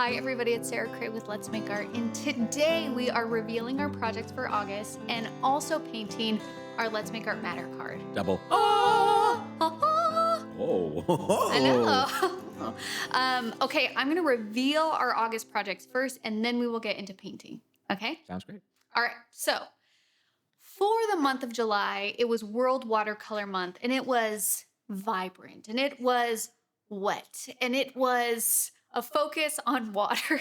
Hi everybody, it's Sarah Cray with Let's Make Art, and today we are revealing our projects for August and also painting our Let's Make Art Matter card. Double. Oh, I know. Okay, I'm gonna reveal our August projects first and then we will get into painting, okay? Sounds great. All right, so for the month of July, it was World Watercolor Month, and it was vibrant, and it was wet, and it was a focus on water.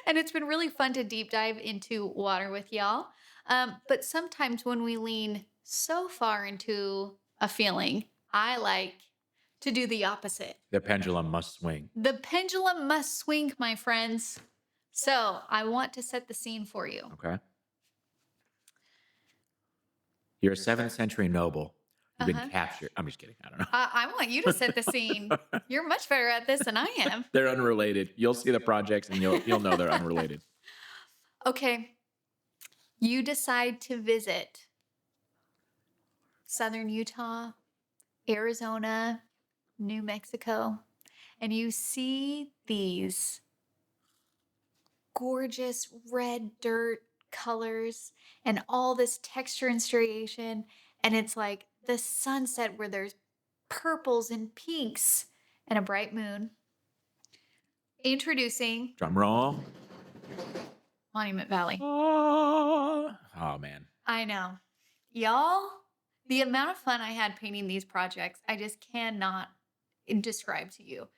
And it's been really fun to deep dive into water with y'all. But sometimes when we lean so far into a feeling, I like to do the opposite. The pendulum must swing. The pendulum must swing, my friends. So I want to set the scene for you. Okay. You're a 7th century noble. You've been captured. I'm just kidding. I don't know. I want you to set the scene. You're much better at this than I am. They're unrelated. You'll see the projects and you'll know they're unrelated. Okay. You decide to visit Southern Utah, Arizona, New Mexico, and you see these gorgeous red dirt colors and all this texture and striation. And it's like the sunset where there's purples and pinks and a bright moon. Introducing Drum roll. Monument Valley. Oh, man. I know. Y'all, the amount of fun I had painting these projects, I just cannot describe to you.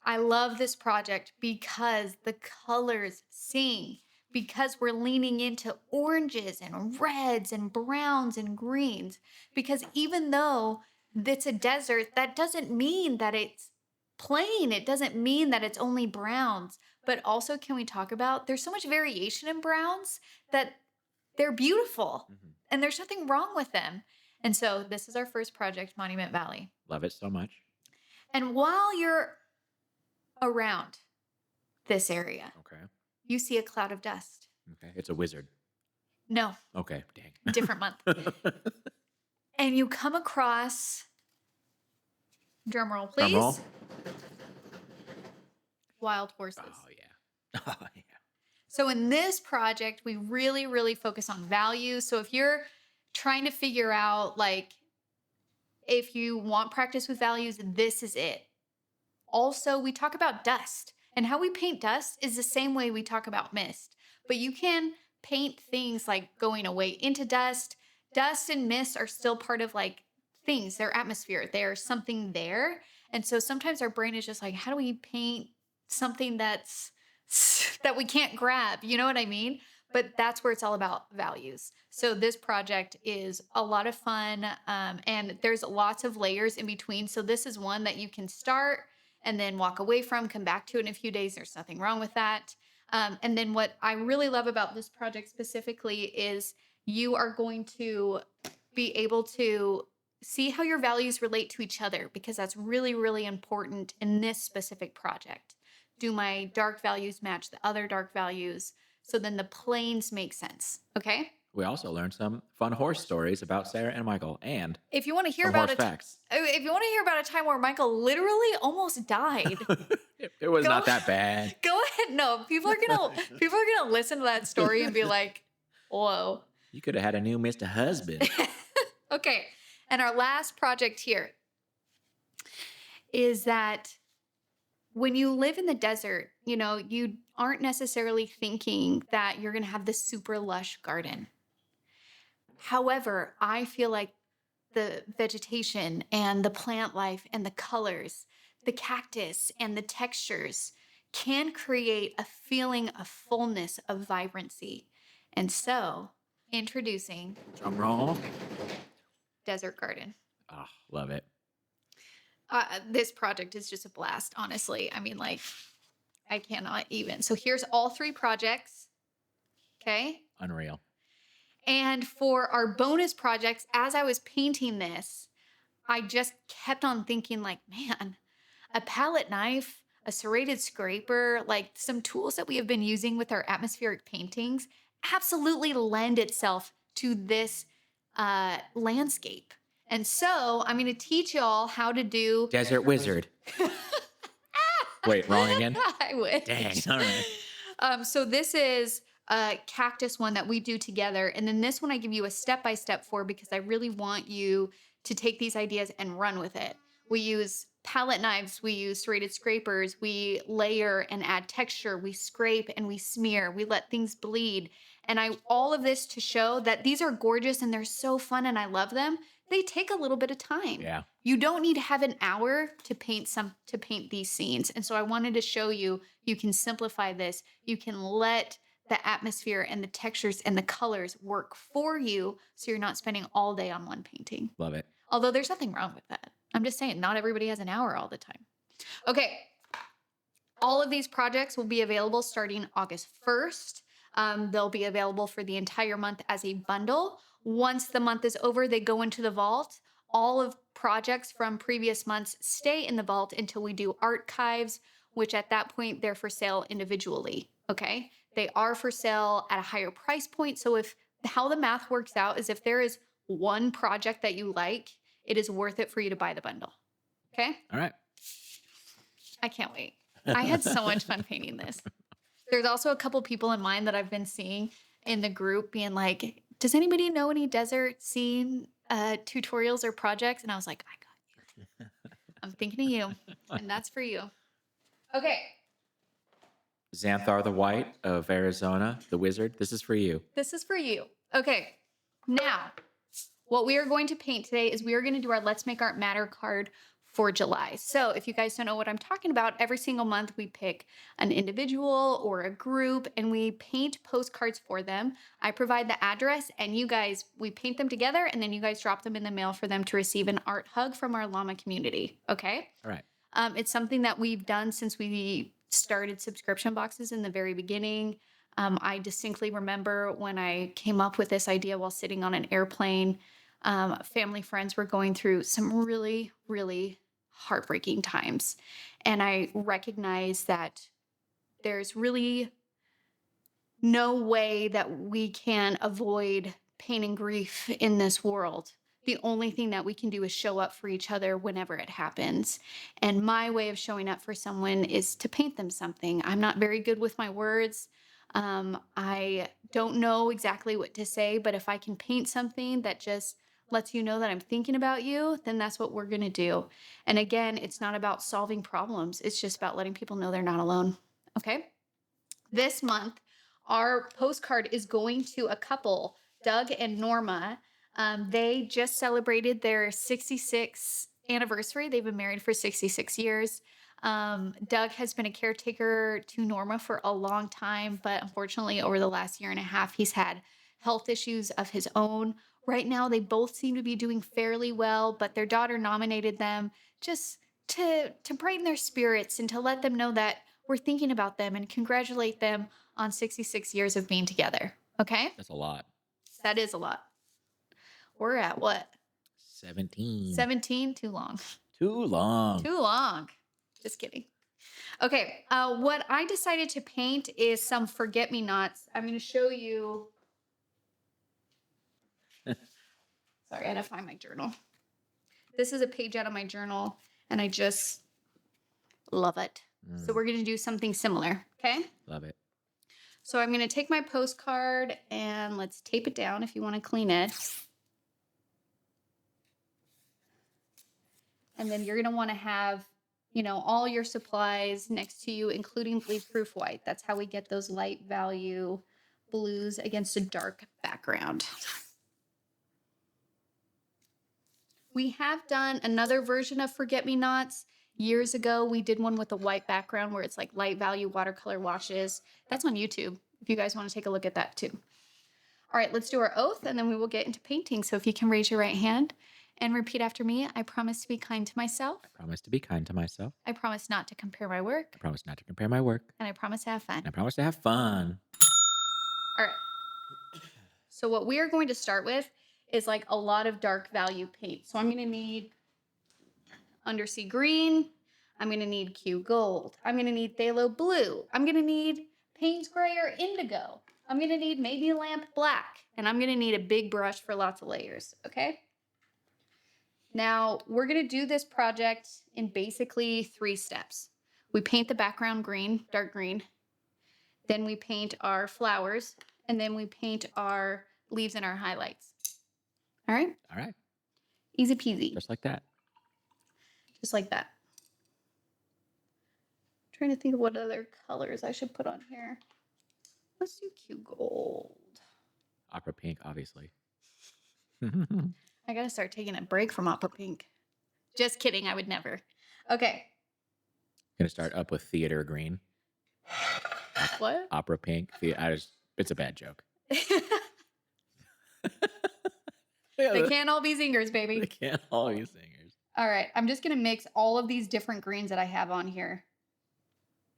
I love this project because the colors sing, because we're leaning into oranges and reds and browns and greens. Because even though it's a desert, that doesn't mean that it's plain. It doesn't mean that it's only browns. But also, can we talk about there's so much variation in browns that they're beautiful and there's nothing wrong with them. And so this is our first project, Monument Valley. Love it so much. And while you're around this area, Okay. you see a cloud of dust. Okay. It's a wizard. No, Okay. Dang. different month. And you come across, drum roll, please. Drum roll. Wild horses. Oh, yeah. Oh, yeah. So in this project, we really, really focus on values. So if you're trying to figure out, like, if you want practice with values, this is it. Also, we talk about dust, and how we paint dust is the same way we talk about mist. But you can paint things like going away into dust. Dust and mist are still part of like things, they're atmosphere, there's something there. And so sometimes our brain is just like, how do we paint something that we can't grab? You know what I mean? But that's where it's all about values. So this project is a lot of fun, and there's lots of layers in between. So this is one that you can start and then walk away from, come back to it in a few days. There's nothing wrong with that. And then what I really love about this project specifically is you are going to be able to see how your values relate to each other, because that's really, really important in this specific project. Do my dark values match the other dark values? So then the planes make sense, okay? We also learned some fun horse stories about Sarah and Michael, and if you want to hear some about horse facts. If you want to hear about a time where Michael literally almost died, It was not that bad. go ahead. No, people are gonna listen to that story and be like, "Whoa." You could have had a new Mr. Husband. Okay, and our last project here is that when you live in the desert, you know, you aren't necessarily thinking that you're going to have this super lush garden. However, I feel like the vegetation and the plant life and the colors, the cactus and the textures can create a feeling of fullness, of vibrancy. And so, introducing Drum roll. Desert Garden. Oh, love it. This project is just a blast, honestly. I mean, like, I cannot even. So here's all three projects. Okay. Unreal. And for our bonus projects, as I was painting this, I just kept on thinking like, man, a palette knife, a serrated scraper, like some tools that we have been using with our atmospheric paintings absolutely lend itself to this landscape. And so I'm going to teach y'all how to do Desert Wizard. Wait, wrong again? I wish. Dang. All right. So this is a cactus one that we do together. And then this one I give you a step-by-step for because I really want you to take these ideas and run with it. We use palette knives, we use serrated scrapers, we layer and add texture, we scrape and we smear, we let things bleed. And all of this to show that these are gorgeous and they're so fun and I love them. They take a little bit of time. Yeah. You don't need to have an hour to paint these scenes. And so I wanted to show you can simplify this. You can let the atmosphere and the textures and the colors work for you so you're not spending all day on one painting. Love it. Although there's nothing wrong with that. I'm just saying not everybody has an hour all the time. Okay. All of these projects will be available starting August 1st. They'll be available for the entire month as a bundle. Once the month is over, they go into the vault. All of projects from previous months stay in the vault until we do archives, which at that point, they're for sale individually, okay? They are for sale at a higher price point. So how the math works out is if there is one project that you like, it is worth it for you to buy the bundle, okay? All right. I can't wait. I had so much fun painting this. There's also a couple people in mind that I've been seeing in the group being like, does anybody know any desert scene tutorials or projects? And I was like, I got you. I'm thinking of you. And that's for you. Okay. Xanthar the White of Arizona, the wizard. This is for you. This is for you. Okay. Now, what we are going to paint today is we are going to do our Let's Make Art Matter card for July. So if you guys don't know what I'm talking about, every single month we pick an individual or a group and we paint postcards for them. I provide the address and we paint them together and then you guys drop them in the mail for them to receive an art hug from our llama community. Okay? All right. It's something that we've done since we started subscription boxes in the very beginning. I distinctly remember when I came up with this idea while sitting on an airplane. Family friends were going through some really, really heartbreaking times. And I recognized that there's really no way that we can avoid pain and grief in this world. The only thing that we can do is show up for each other whenever it happens. And my way of showing up for someone is to paint them something. I'm not very good with my words. I don't know exactly what to say, but if I can paint something that just lets you know that I'm thinking about you, then that's what we're going to do. And again, it's not about solving problems. It's just about letting people know they're not alone. Okay? This month, our postcard is going to a couple, Doug and Norma. They just celebrated their 66th anniversary. They've been married for 66 years. Doug has been a caretaker to Norma for a long time, but unfortunately, over the last year and a half, he's had health issues of his own. Right now, they both seem to be doing fairly well, but their daughter nominated them just to brighten their spirits and to let them know that we're thinking about them and congratulate them on 66 years of being together. Okay? That's a lot. That is a lot. We're at what? 17. 17? Too long. Too long. Too long. Just kidding. Okay. What I decided to paint is some forget-me-nots. I'm going to show you. Sorry, I had to find my journal. This is a page out of my journal, and I just love it. So we're going to do something similar, okay? Love it. So I'm going to take my postcard, and let's tape it down if you want to clean it. And then you're going to want to have, all your supplies next to you, including bleed-proof white. That's how we get those light value blues against a dark background. We have done another version of Forget-Me-Nots. Years ago, we did one with a white background where it's like light value watercolor washes. That's on YouTube if you guys want to take a look at that too. All right, let's do our oath and then we will get into painting. So if you can raise your right hand and repeat after me. I promise to be kind to myself. I promise to be kind to myself. I promise not to compare my work. I promise not to compare my work. And I promise to have fun. And I promise to have fun. All right. So what we are going to start with is like a lot of dark value paint. So I'm going to need Undersea green. I'm going to need Q gold. I'm going to need Phthalo blue. I'm going to need Payne's gray or indigo. I'm going to need maybe lamp black. And I'm going to need a big brush for lots of layers. Okay. Now we're going to do this project in basically 3 steps. We paint the background green, dark green. Then we paint our flowers, and then we paint our leaves and our highlights. All right? All right. Easy peasy. Just like that. Just like that. Trying to think of what other colors I should put on here. Let's do cute gold. Opera pink, obviously. I gotta start taking a break from opera pink. Just kidding, I would never. Okay. Gonna start up with theater green. What? Opera pink. It's a bad joke. They can't all be singers, They baby. can't all be singers. All right, I'm just gonna mix all of these different greens that I have on here.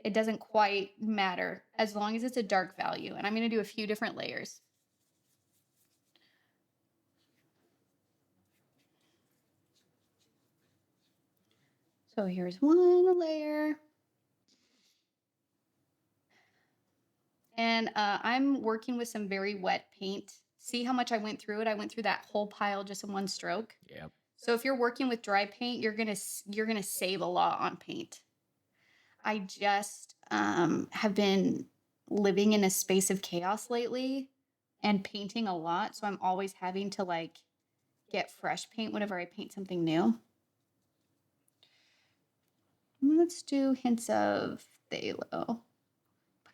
It doesn't quite matter as long as it's a dark value. And I'm gonna do a few different layers. So here's one layer. And I'm working with some very wet paint. See how much I went through it? I went through that whole pile just in one stroke. Yep. So if you're working with dry paint, you're gonna save a lot on paint. I just have been living in a space of chaos lately and painting a lot. So I'm always having to like get fresh paint whenever I paint something new. Let's do hints of phthalo. But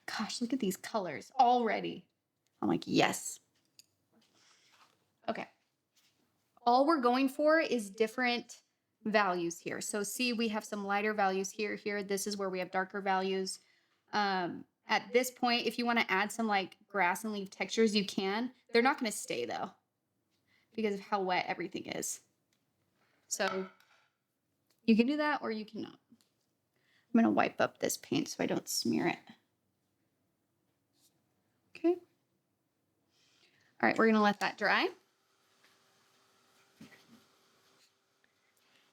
gosh, look at these colors already. I'm like, yes. Okay. All we're going for is different values here. So see, we have some lighter values here. This is where we have darker values. At this point, if you want to add some like grass and leaf textures, you can. They're not going to stay though because of how wet everything is. So you can do that or you cannot. I'm going to wipe up this paint so I don't smear it. Okay. All right, we're going to let that dry.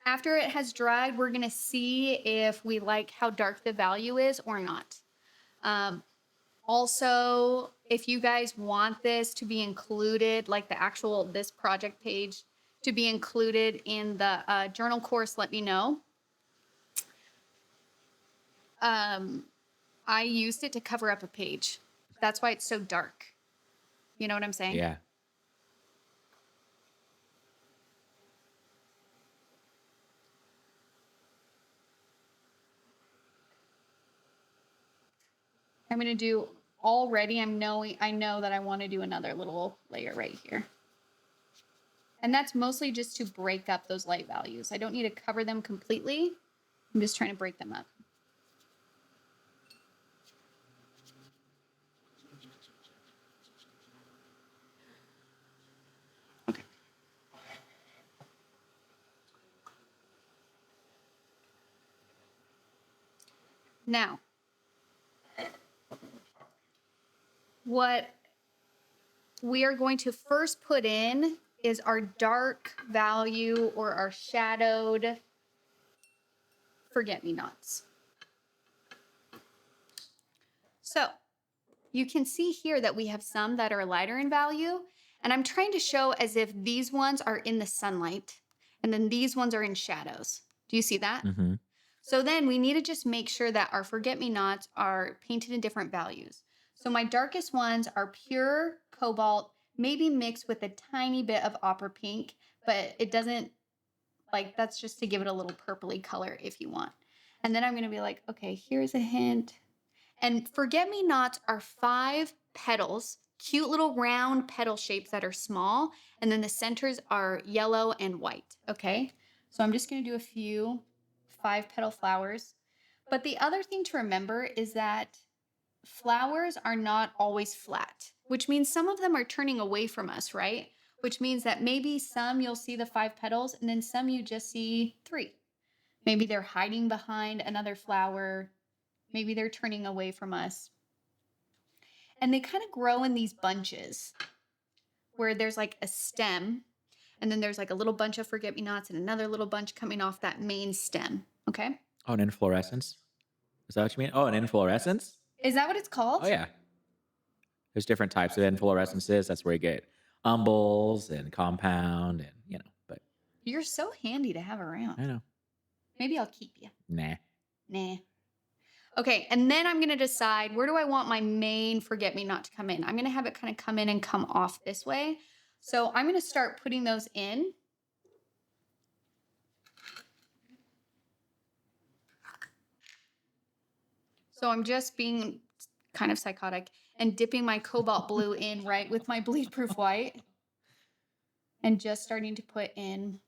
After it has dried, we're going to see if we like how dark the value is or not. Also, if you guys want this to be included, like this project page to be included in the journal course, let me know. I used it to cover up a page. That's why it's so dark. You know what I'm saying? Yeah. I'm going to do already. I know that I want to do another little layer right here. And that's mostly just to break up those light values. I don't need to cover them completely. I'm just trying to break them up. Okay. Now, what we are going to first put in is our dark value or our shadowed forget-me-nots. So you can see here that we have some that are lighter in value, and I'm trying to show as if these ones are in the sunlight and then these ones are in shadows. Do you see that? Mm-hmm. So then we need to just make sure that our forget-me-nots are painted in different values. So my darkest ones are pure cobalt, maybe mixed with a tiny bit of opera pink, but it doesn't, like, that's just to give it a little purpley color if you want. And then I'm going to be like, okay, here's a hint. And forget-me-nots are 5 petals, cute little round petal shapes that are small. And then the centers are yellow and white, okay? So I'm just going to do a few 5-petal flowers. But the other thing to remember is that flowers are not always flat, which means some of them are turning away from us, right? Which means that maybe some you'll see the 5 petals and then some you just see 3. Maybe they're hiding behind another flower. Maybe they're turning away from us. And they kind of grow in these bunches where there's like a stem and then there's like a little bunch of forget-me-nots and another little bunch coming off that main stem, okay? Oh, an inflorescence? Is that what you mean? Oh, an inflorescence? Is that what it's called? Oh, yeah. There's different types of inflorescences. That's where you get umbels and compound and, but You're so handy to have around. I know. Maybe I'll keep you. Nah. Nah. Okay, and then I'm going to decide where do I want my main forget-me-not to come in. I'm going to have it kind of come in and come off this way. So I'm going to start putting those in. So I'm just being kind of psychotic and dipping my cobalt blue in right with my bleed proof white and just starting to put in.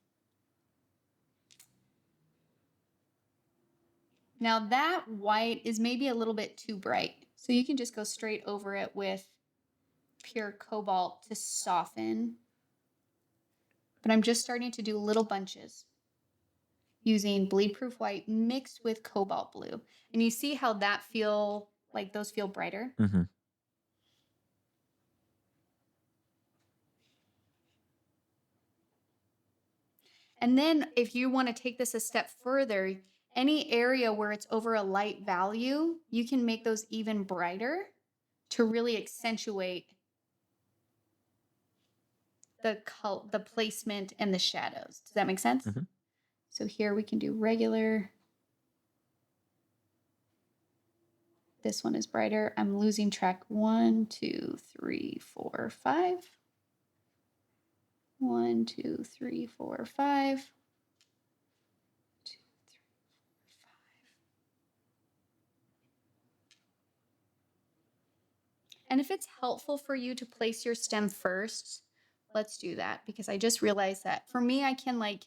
Now that white is maybe a little bit too bright. So you can just go straight over it with pure cobalt to soften. But I'm just starting to do little bunches using bleed proof white mixed with cobalt blue. And you see how that feel like those feel brighter? Hmm. And then if you want to take this a step further, any area where it's over a light value, you can make those even brighter to really accentuate the placement and the shadows. Does that make sense? Hmm. So here we can do regular. This one is brighter. I'm losing track. 1, 2, 3, 4, 5. 1, 2, 3, 4, 5. 2, 3, 4, 5. And if it's helpful for you to place your stem first, let's do that, because I just realized that for me, I can like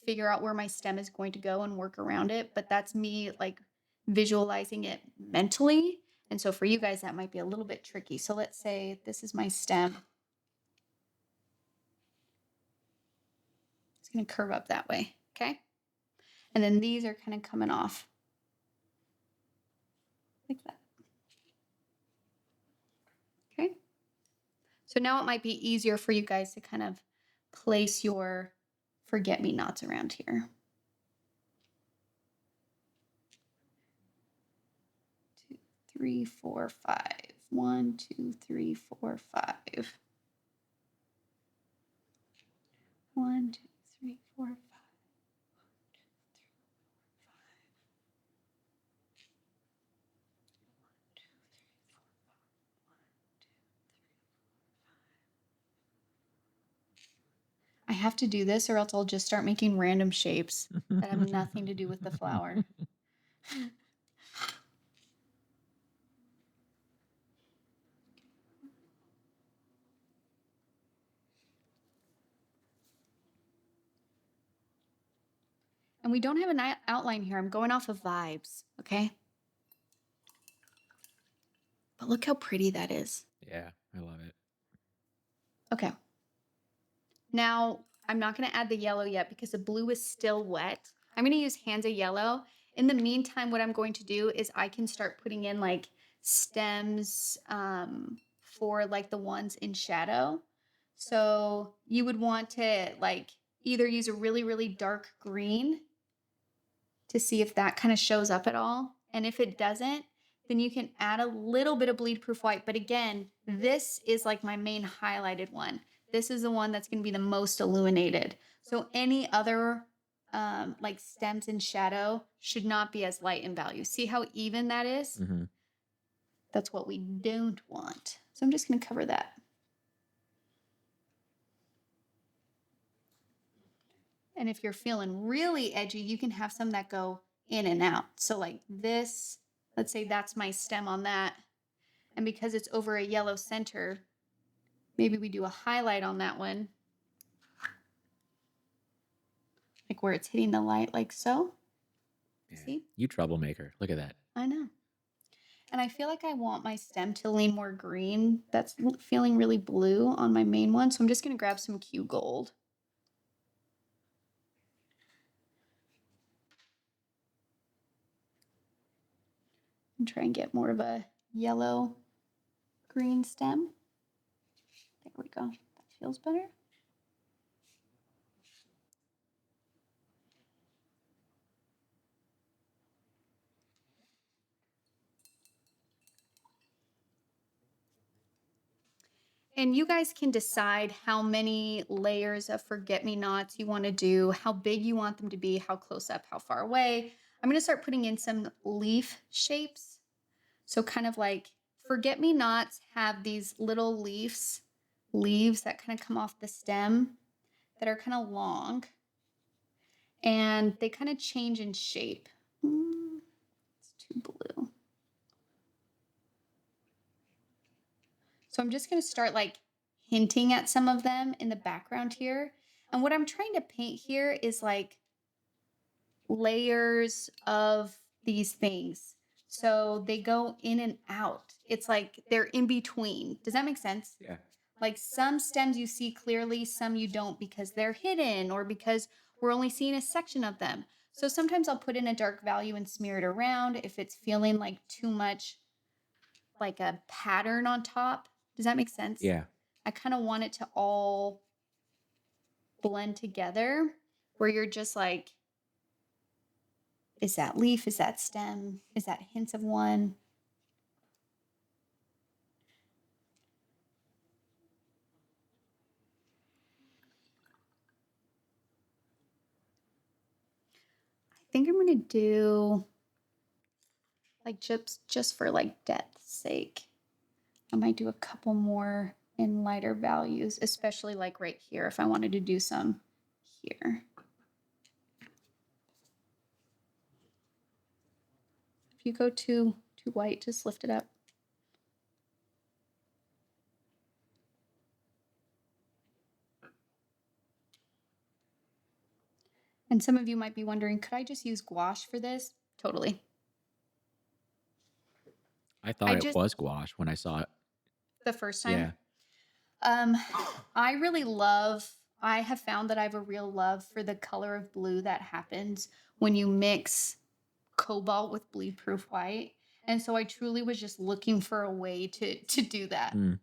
figure out where my stem is going to go and work around it, but that's me like visualizing it mentally. And so for you guys, that might be a little bit tricky. So let's say this is my stem. It's going to curve up that way. Okay. And then these are kind of coming off like that. Okay. So now it might be easier for you guys to kind of place your forget-me-nots around here. 2, 3, 4, 5. 1, 2, 3, 4, 5. 1, 2, 3, 4, 5. I have to do this or else I'll just start making random shapes that have nothing to do with the flower. And we don't have an outline here. I'm going off of vibes, okay? But look how pretty that is. Yeah, I love it. Okay. Now, I'm not going to add the yellow yet because the blue is still wet. I'm going to use Hansa yellow. In the meantime, what I'm going to do is I can start putting in like stems for like the ones in shadow. So you would want to like either use a really, really dark green to see if that kind of shows up at all. And if it doesn't, then you can add a little bit of bleed proof white. But again, this is like my main highlighted one. This is the one that's going to be the most illuminated. So any other like stems in shadow should not be as light in value. See how even that is? Hmm. That's what we don't want. So I'm just going to cover that. And if you're feeling really edgy, you can have some that go in and out. So like this, let's say that's my stem on that. And because it's over a yellow center, maybe we do a highlight on that one. Like where it's hitting the light like so. Yeah. See? You troublemaker. Look at that. I know. And I feel like I want my stem to lean more green. That's feeling really blue on my main one. So I'm just going to grab some Q Gold. And try and get more of a yellow green stem. There we go. That feels better. And you guys can decide how many layers of forget-me-nots you want to do, how big you want them to be, how close up, how far away. I'm going to start putting in some leaf shapes. So kind of like forget-me-nots have these little leaves that kind of come off the stem that are kind of long, and they kind of change in shape. It's too blue. So I'm just going to start like hinting at some of them in the background here. And what I'm trying to paint here is like layers of these things. So they go in and out. It's like they're in between. Does that make sense? Yeah. Like some stems you see clearly, some you don't because they're hidden or because we're only seeing a section of them. So sometimes I'll put in a dark value and smear it around if it's feeling like too much like a pattern on top. Does that make sense? Yeah. I kind of want it to all blend together where you're just like, is that leaf? Is that stem? Is that hints of one? I think I'm going to do like just for like depth's sake. I might do a couple more in lighter values, especially like right here if I wanted to do some here. If you go too white, just lift it up. And some of you might be wondering, could I just use gouache for this? Totally. I thought I it just, was gouache when I saw it. the first time. Yeah. Um, I have found that I have a real love for the color of blue that happens when you mix cobalt with bleed proof white. And so I truly was just looking for a way to do that. Mm.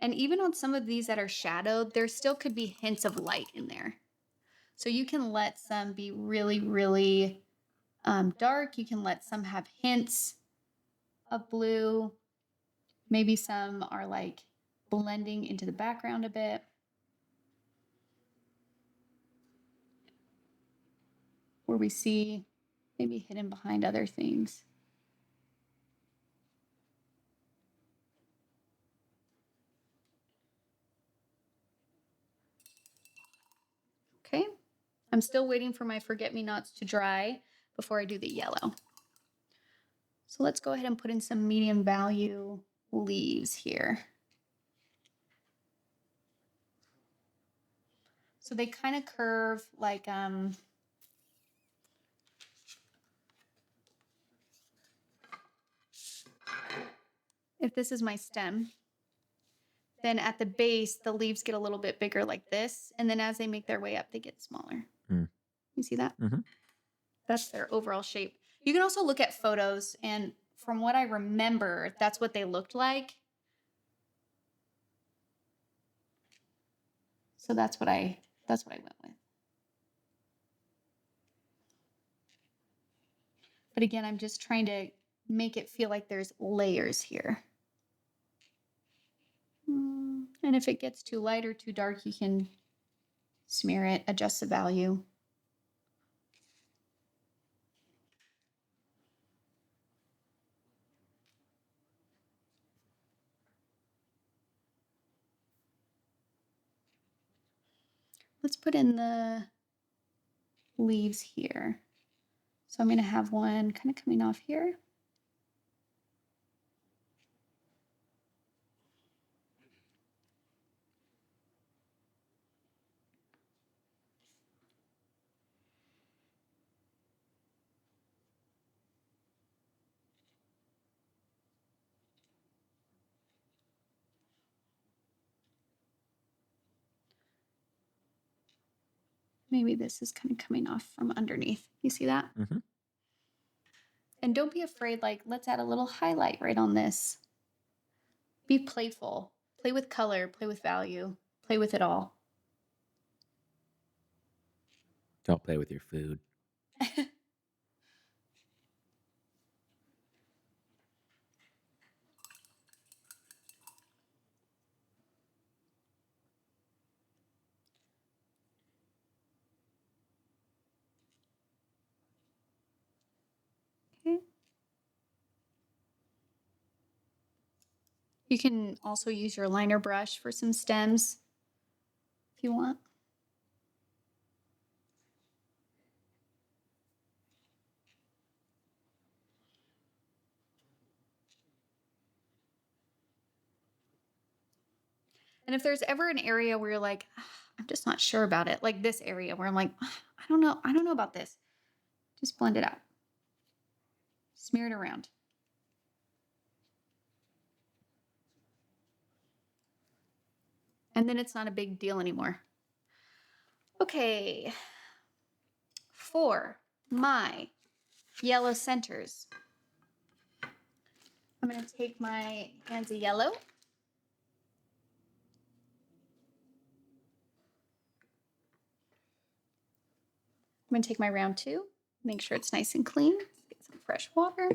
And even on some of these that are shadowed, there still could be hints of light in there. So you can let some be really, really dark. You can let some have hints of blue. Maybe some are like blending into the background a bit. Where we see maybe hidden behind other things. Okay, I'm still waiting for my forget-me-nots to dry before I do the yellow. So let's go ahead and put in some medium value leaves here. So they kind of curve like, if this is my stem, then at the base, the leaves get a little bit bigger like this. And then as they make their way up, they get smaller. Mm. You see that? Mm-hmm. That's their overall shape. You can also look at photos, and from what I remember, that's what they looked like. So that's what I went with. But again, I'm just trying to make it feel like there's layers here. And if it gets too light or too dark, you can smear it, adjust the value. Let's put in the leaves here. So I'm going to have one kind of coming off here. Maybe this is kind of coming off from underneath. You see that? Mm-hmm. And don't be afraid, like, let's add a little highlight right on this. Be playful. Play with color, play with value, play with it all. Don't play with your food. You can also use your liner brush for some stems if you want. And if there's ever an area where you're like, "Ah, I'm just not sure about it," like this area where I'm like, "Ah, I don't know about this," just blend it out, smear it around. And then it's not a big deal anymore. Okay, for my yellow centers, I'm going to take my Hansa yellow. I'm going to take my round 2, make sure it's nice and clean. Get some fresh water.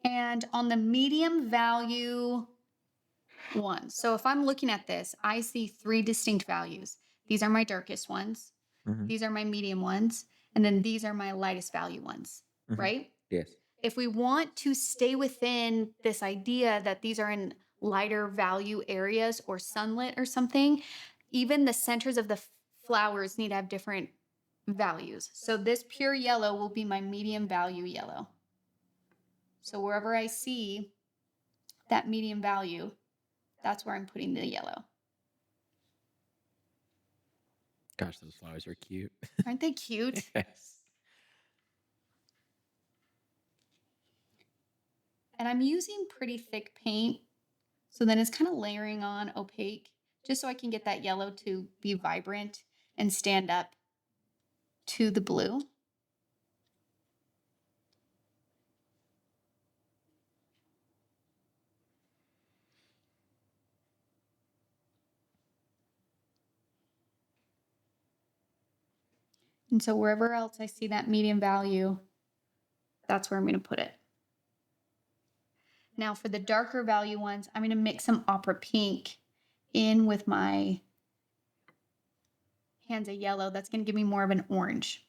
And on the medium value one, so if I'm looking at this, I see 3 distinct values. These are my darkest ones, Hmm. these are my medium ones, and then these are my lightest value ones, Hmm. right? Yes. If we want to stay within this idea that these are in lighter value areas or sunlit or something, even the centers of the flowers need to have different values. So this pure yellow will be my medium value yellow. So wherever I see that medium value, that's where I'm putting the yellow. Gosh, those flowers are cute. Aren't they cute? Yes. And I'm using pretty thick paint, so then it's kind of layering on opaque, just so I can get that yellow to be vibrant and stand up to the blue. And so wherever else I see that medium value, that's where I'm going to put it. Now for the darker value ones, I'm going to mix some opera pink in with my Hansa yellow. That's going to give me more of an orange.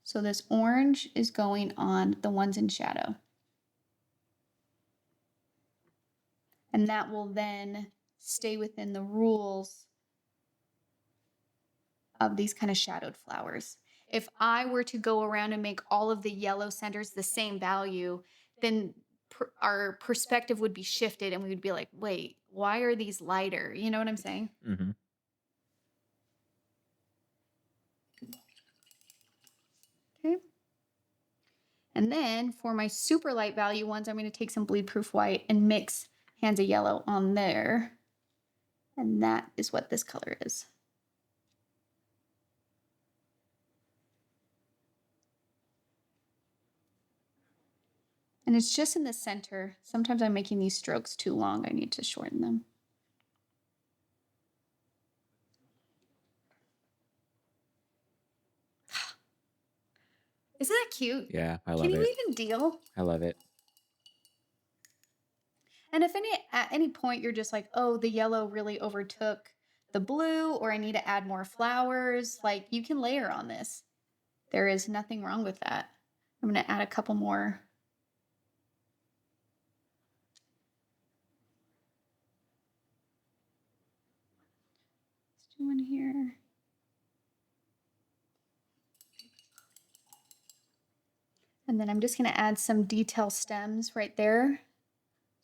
So this orange is going on the ones in shadow. And that will then stay within the rules of these kind of shadowed flowers. If I were to go around and make all of the yellow centers the same value, then our perspective would be shifted and we would be like, wait, why are these lighter? You know what I'm saying? Hmm. Okay. And then for my super light value ones, I'm going to take some bleed proof white and mix Hansa yellow on there. And that is what this color is. And it's just in the center. Sometimes I'm making these strokes too long. I need to shorten them. Isn't that cute? Yeah, I Can love you it. even deal? I love it. And if at any point you're just like, oh, the yellow really overtook the blue, or I need to add more flowers, like you can layer on this. There is nothing wrong with that. I'm going to add a couple more. Let's do one here. And then I'm just going to add some detail stems right there.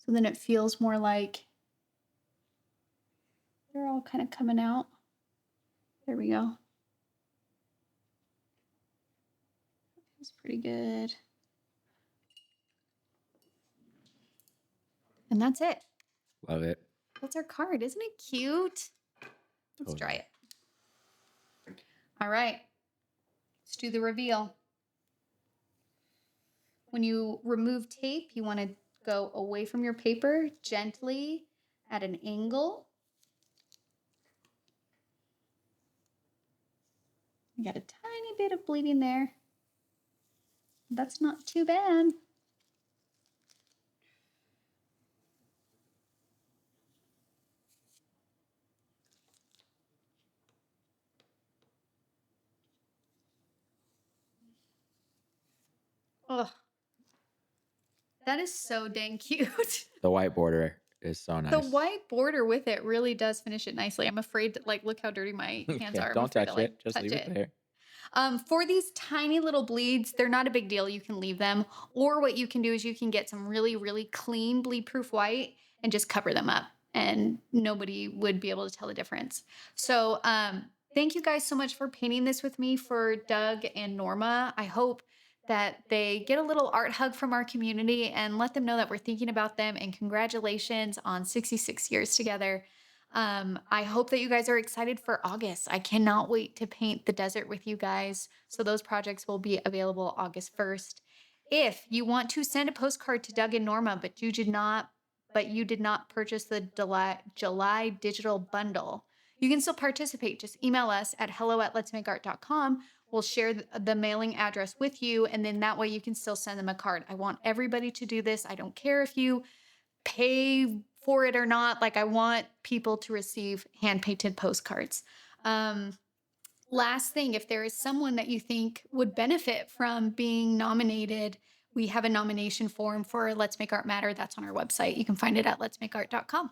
So then it feels more like they're all kind of coming out. There we go. That's pretty good. And that's it. Love it. That's our card. Isn't it cute? Let's try Totally. it. All right. Let's do the reveal. When you remove tape, you want to go away from your paper gently at an angle. You got a tiny bit of bleeding there. That's not too bad. Oh, that is so dang cute. The white border is so The nice. white border with it really does finish it nicely. I'm afraid to, like, look how dirty my hands Yeah, are. I'm don't afraid to, touch like, it. Just touch leave it it. there. For these tiny little bleeds, they're not a big deal. You can leave them. Or what you can do is you can get some really, really clean bleed proof white and just cover them up, and nobody would be able to tell the difference. So, thank you guys so much for painting this with me for Doug and Norma. I hope that they get a little art hug from our community and let them know that we're thinking about them. And congratulations on 66 years together. I hope that you guys are excited for August. I cannot wait to paint the desert with you guys. So those projects will be available August 1st. If you want to send a postcard to Doug and Norma, but you did not purchase the July digital bundle, you can still participate. Just email us at hello@letsmakeart.com. We'll share the mailing address with you, and then that way you can still send them a card. I want everybody to do this. I don't care if you pay for it or not. Like, I want people to receive hand painted postcards. Um, Last thing, if there is someone that you think would benefit from being nominated, we have a nomination form for Let's Make Art Matter. That's on our website. You can find it at letsmakeart.com.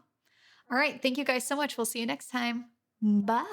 All right. Thank you guys so much. We'll see you next time. Bye.